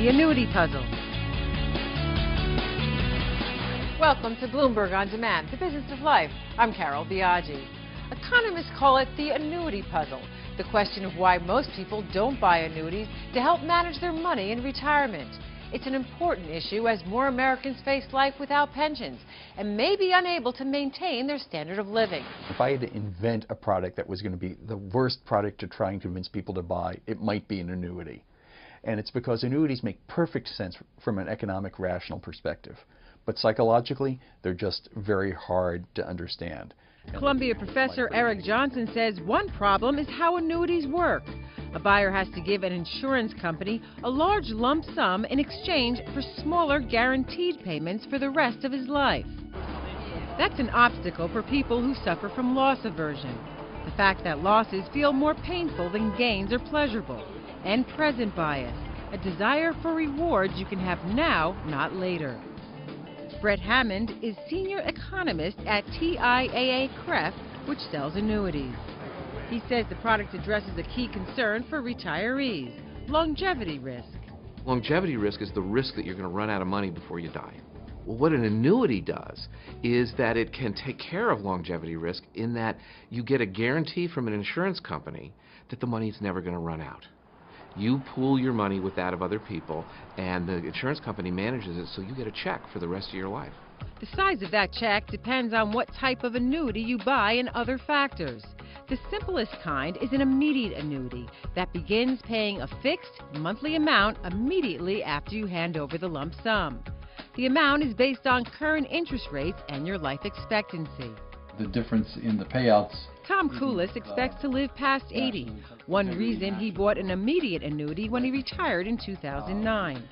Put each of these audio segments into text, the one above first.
the annuity puzzle. Welcome to Bloomberg On Demand, the business of life. I'm Carol Biaggi. Economists call it the annuity puzzle, the question of why most people don't buy annuities to help manage their money in retirement. It's an important issue as more Americans face life without pensions and may be unable to maintain their standard of living. If I had to invent a product that was going to be the worst product to try and convince people to buy, it might be an annuity. And it's because annuities make perfect sense from an economic, rational perspective. But psychologically, they're just very hard to understand. Columbia professor Eric Johnson says one problem is how annuities work. A buyer has to give an insurance company a large lump sum in exchange for smaller guaranteed payments for the rest of his life. That's an obstacle for people who suffer from loss aversion. The fact that losses feel more painful than gains are pleasurable. And present bias, a desire for rewards you can have now, not later. Brett Hammond is senior economist at TIAA-CREF, which sells annuities. He says the product addresses a key concern for retirees, longevity risk. Longevity risk is the risk that you're going to run out of money before you die. Well, what an annuity does is that it can take care of longevity risk in that you get a guarantee from an insurance company that the money's never going to run out. You pool your money with that of other people, and the insurance company manages it so you get a check for the rest of your life. The size of that check depends on what type of annuity you buy and other factors. The simplest kind is an immediate annuity that begins paying a fixed monthly amount immediately after you hand over the lump sum. The amount is based on current interest rates and your life expectancy. The difference in the payouts. Tom Koulis expects to live past 80. One reason he bought an immediate annuity when he retired in 2009.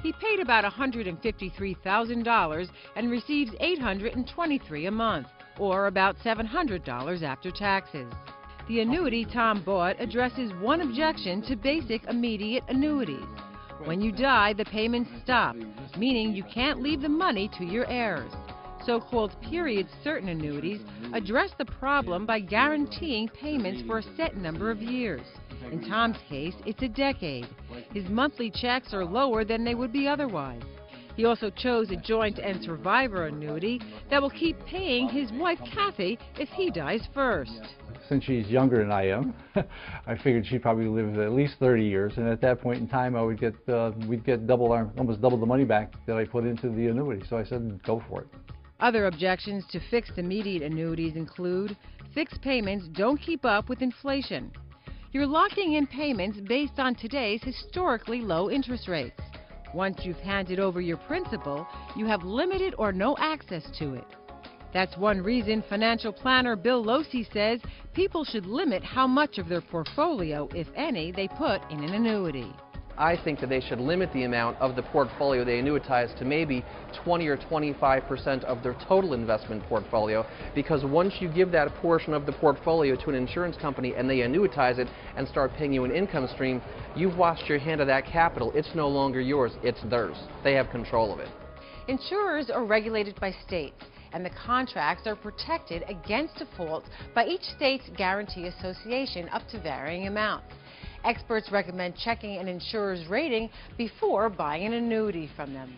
He paid about $153,000 and receives $823 a month, or about $700 after taxes. The annuity Tom bought addresses one objection to basic immediate annuities. When you die, the payments stop, meaning you can't leave the money to your heirs. So-called period certain annuities address the problem by guaranteeing payments for a set number of years. In Tom's case, it's a decade. His monthly checks are lower than they would be otherwise. He also chose a joint and survivor annuity that will keep paying his wife Kathy if he dies first. Since she's younger than I am, I figured she'd probably live at least 30 years, and at that point in time, we'd get almost double the money back that I put into the annuity. So I said, go for it. Other objections to fixed immediate annuities include fixed payments don't keep up with inflation. You're locking in payments based on today's historically low interest rates. Once you've handed over your principal, you have limited or no access to it. That's one reason financial planner Bill Losey says people should limit how much of their portfolio, if any, they put in an annuity. I think that they should limit the amount of the portfolio they annuitize to maybe 20 or 25% of their total investment portfolio, because once you give that portion of the portfolio to an insurance company and they annuitize it and start paying you an income stream, you've washed your hand of that capital. It's no longer yours, it's theirs. They have control of it. Insurers are regulated by states, and the contracts are protected against default by each state's guarantee association up to varying amounts. Experts recommend checking an insurer's rating before buying an annuity from them.